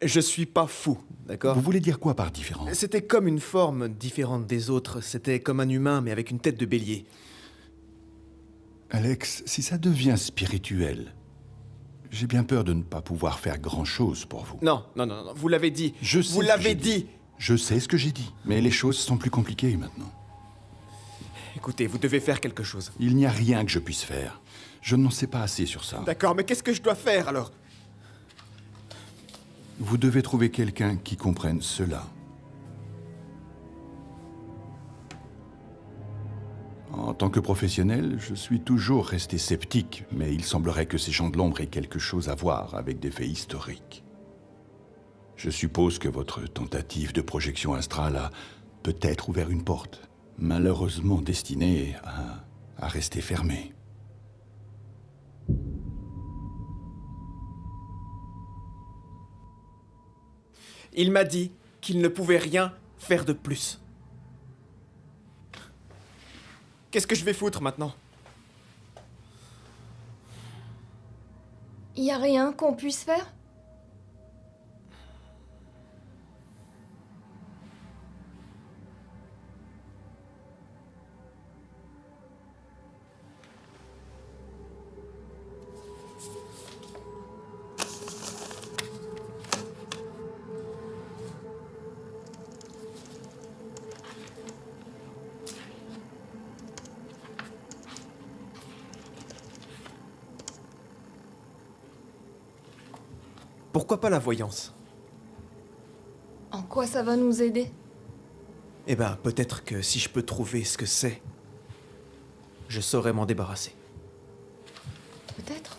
je suis pas fou, d'accord? Vous voulez dire quoi par différent? C'était comme une forme différente des autres. C'était comme un humain, mais avec une tête de bélier. Alex, si ça devient spirituel, j'ai bien peur de ne pas pouvoir faire grand-chose pour vous. Non, non, non, non, vous l'avez dit. Je sais Vous ce que l'avez j'ai dit. Je sais ce que j'ai dit, mais les choses sont plus compliquées maintenant. Écoutez, vous devez faire quelque chose. Il n'y a rien que je puisse faire. Je n'en sais pas assez sur ça. D'accord, mais qu'est-ce que je dois faire alors? Vous devez trouver quelqu'un qui comprenne cela. En tant que professionnel, je suis toujours resté sceptique, mais il semblerait que ces gens de l'ombre aient quelque chose à voir avec des faits historiques. Je suppose que votre tentative de projection astrale a peut-être ouvert une porte, malheureusement destinée à rester fermée. Il m'a dit qu'il ne pouvait rien faire de plus. Qu'est-ce que je vais foutre maintenant? Y a rien qu'on puisse faire? Pourquoi pas la voyance? En quoi ça va nous aider? Eh ben, peut-être que si je peux trouver ce que c'est, je saurais m'en débarrasser. Peut-être.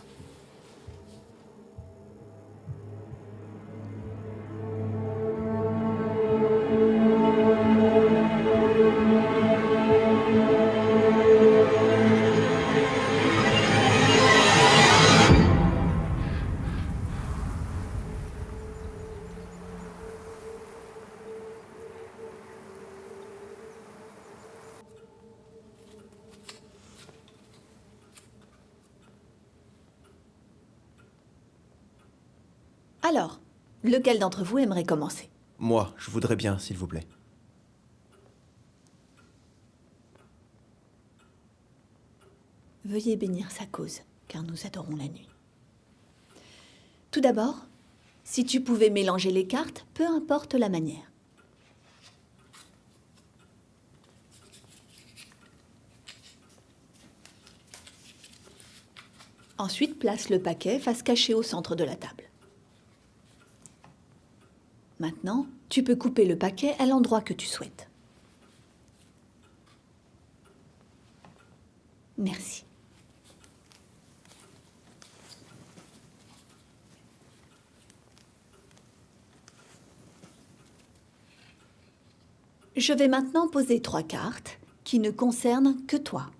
Alors, lequel d'entre vous aimerait commencer? Moi, je voudrais bien, s'il vous plaît. Veuillez bénir sa cause, car nous adorons la nuit. Tout d'abord, si tu pouvais mélanger les cartes, peu importe la manière. Ensuite, place le paquet face cachée au centre de la table. Maintenant, tu peux couper le paquet à l'endroit que tu souhaites. Merci. Je vais maintenant poser 3 cartes qui ne concernent que toi.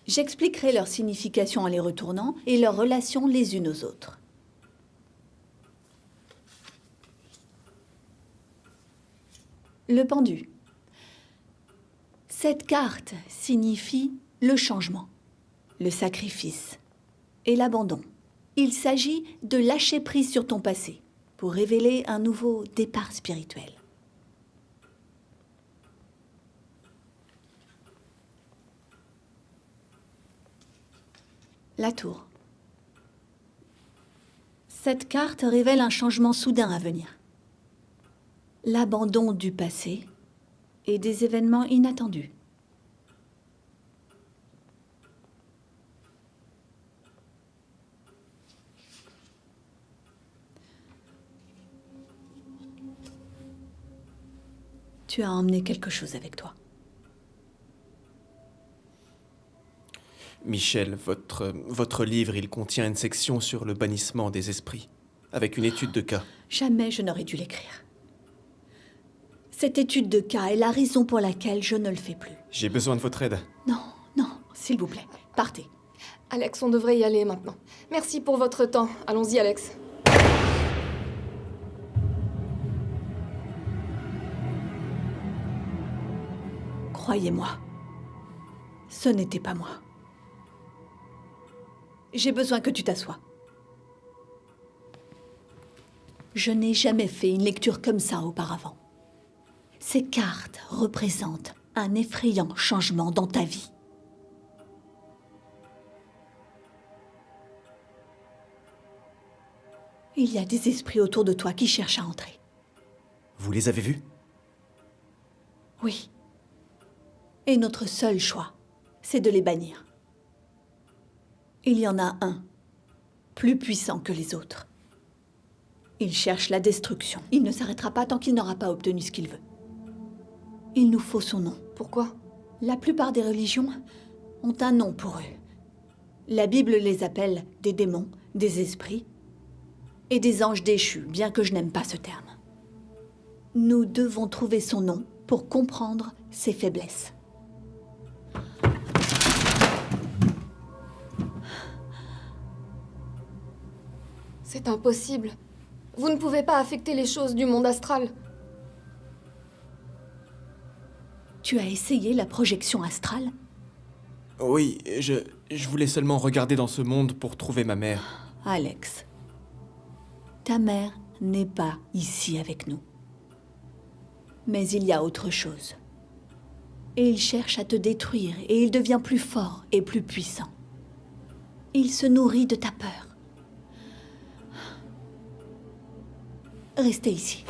J'expliquerai leur signification en les retournant et leurs relations les unes aux autres. Le pendu. Cette carte signifie le changement, le sacrifice et l'abandon. Il s'agit de lâcher prise sur ton passé pour révéler un nouveau départ spirituel. La tour. Cette carte révèle un changement soudain à venir. L'abandon du passé et des événements inattendus. Tu as emmené quelque chose avec toi. Michel, votre livre, il contient une section sur le bannissement des esprits, avec une étude de cas. Jamais je n'aurais dû l'écrire. Cette étude de cas est la raison pour laquelle je ne le fais plus. J'ai besoin de votre aide. Non, non, s'il vous plaît, partez. Alex, on devrait y aller maintenant. Merci pour votre temps. Allons-y, Alex. Croyez-moi, ce n'était pas moi. J'ai besoin que tu t'assoies. Je n'ai jamais fait une lecture comme ça auparavant. Ces cartes représentent un effrayant changement dans ta vie. Il y a des esprits autour de toi qui cherchent à entrer. Vous les avez vus? Oui. Et notre seul choix, c'est de les bannir. Il y en a un, plus puissant que les autres. Il cherche la destruction. Il ne s'arrêtera pas tant qu'il n'aura pas obtenu ce qu'il veut. Il nous faut son nom. Pourquoi? La plupart des religions ont un nom pour eux. La Bible les appelle des démons, des esprits et des anges déchus, bien que je n'aime pas ce terme. Nous devons trouver son nom pour comprendre ses faiblesses. C'est impossible. Vous ne pouvez pas affecter les choses du monde astral. Tu as essayé la projection astrale? Oui, je voulais seulement regarder dans ce monde pour trouver ma mère. Alex, ta mère n'est pas ici avec nous. Mais il y a autre chose. Et il cherche à te détruire, et il devient plus fort et plus puissant. Il se nourrit de ta peur. Restez ici.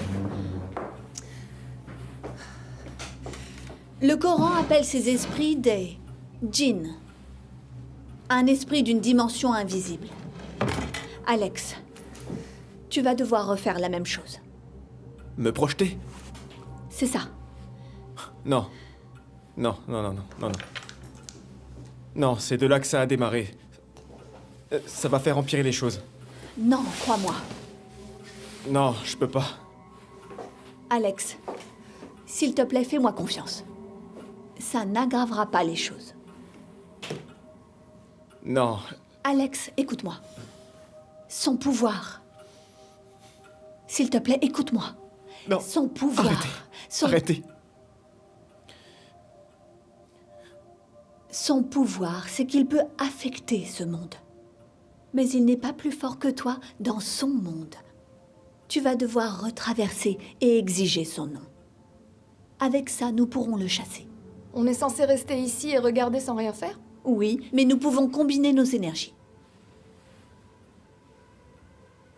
Le Coran appelle ces esprits des djinns. Un esprit d'une dimension invisible. Alex, tu vas devoir refaire la même chose. Me projeter? C'est ça. Non. Non, non, non, non, non, non. Non, c'est de là que ça a démarré. Ça va faire empirer les choses. Non, crois-moi. Non, je peux pas. Alex, s'il te plaît, fais-moi confiance. Ça n'aggravera pas les choses. Non. Alex, écoute-moi. Son pouvoir. S'il te plaît, écoute-moi. Non. Son pouvoir. Arrêtez. Son... Arrêtez. Son pouvoir, c'est qu'il peut affecter ce monde. Mais il n'est pas plus fort que toi dans son monde. Tu vas devoir retraverser et exiger son nom. Avec ça, nous pourrons le chasser. On est censé rester ici et regarder sans rien faire? Oui, mais nous pouvons combiner nos énergies.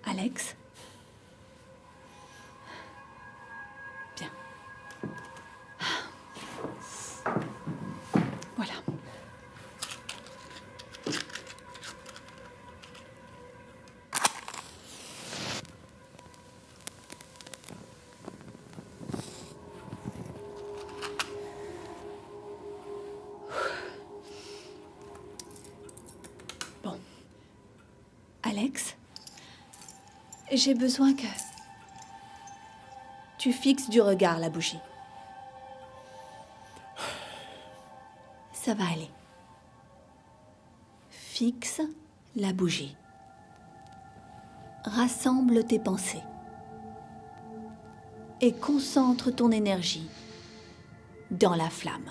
Alex? Bien. Voilà. Bon. Alex, j'ai besoin que tu fixes du regard la bougie. Ça va aller. Fixe la bougie. Rassemble tes pensées. Et concentre ton énergie dans la flamme.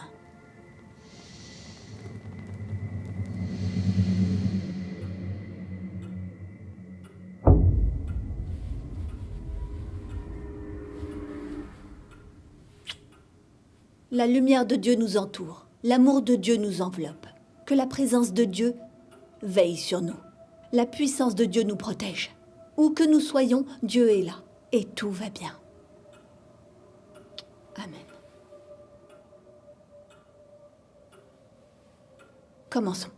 La lumière de Dieu nous entoure. L'amour de Dieu nous enveloppe. Que la présence de Dieu veille sur nous. La puissance de Dieu nous protège. Où que nous soyons, Dieu est là. Et tout va bien. Amen. Commençons.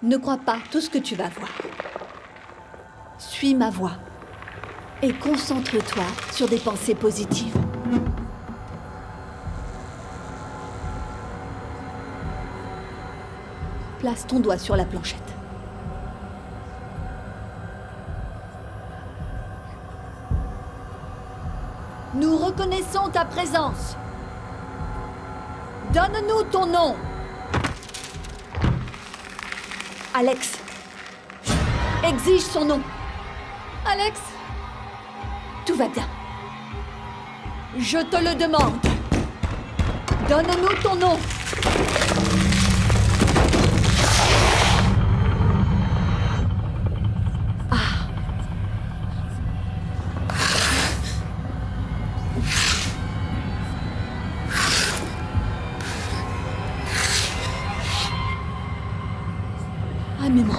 Ne crois pas tout ce que tu vas voir. Suis ma voix et concentre-toi sur des pensées positives. Place ton doigt sur la planchette. Nous reconnaissons ta présence. Donne-nous ton nom. Alex. Exige son nom. Alex, Tout va bien. Je te le demande. Donne-nous ton nom. Ah, mais non.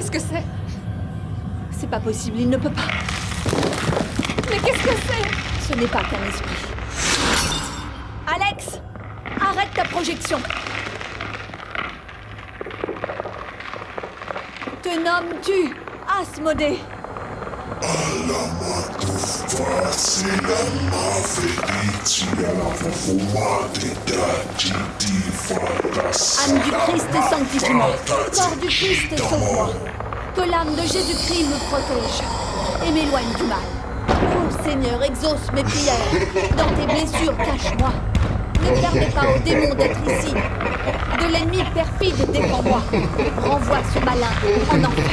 qu'est-ce que c'est? C'est pas possible, il ne peut pas. Mais qu'est-ce que c'est? Ce n'est pas qu'un esprit. Alex, arrête ta projection. Te nommes-tu Asmodée? Âme du Christ, sanctifie-moi. Corps du Christ, sauve-moi. Que l'âme de Jésus-Christ me protège et m'éloigne du mal. Oh Seigneur, exauce mes prières. Dans tes blessures, cache-moi. Ne permets pas aux démons d'être ici. De l'ennemi perfide, défends-moi. Renvoie ce malin en enfer.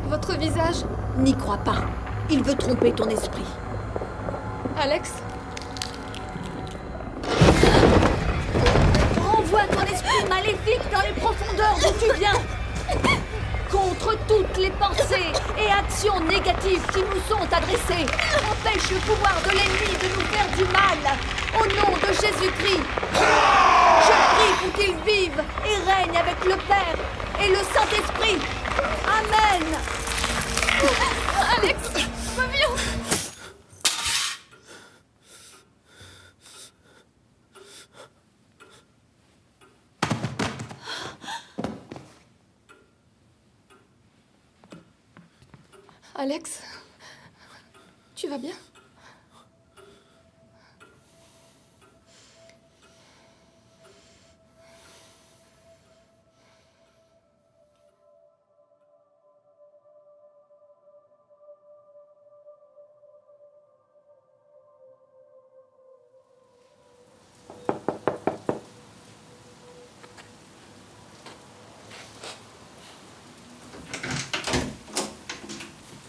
Votre visage? N'y crois pas. Il veut tromper ton esprit. Alex? Renvoie ton esprit maléfique dans les profondeurs d'où tu viens. Contre toutes les pensées et actions négatives qui nous sont adressées. Empêche le pouvoir de l'ennemi de nous faire du mal. Au nom de Jésus-Christ. Je prie pour qu'il vive et règne avec le Père et le Saint-Esprit. Amen. Alex, reviens! Alex, tu vas bien?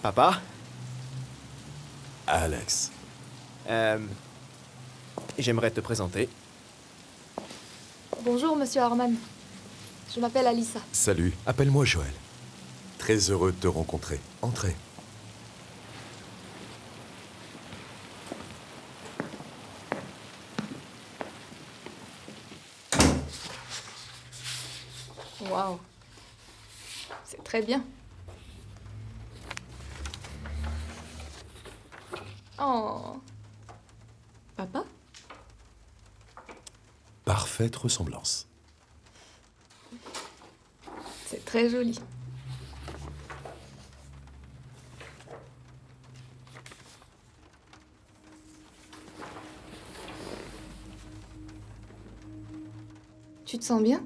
Papa? Alex. J'aimerais te présenter. Bonjour, monsieur Harman. Je m'appelle Alissa. Salut, appelle-moi Joël. Très heureux de te rencontrer. Entrez. Waouh. C'est très bien. Oh. Papa? Parfaite ressemblance. C'est très joli. Tu te sens bien?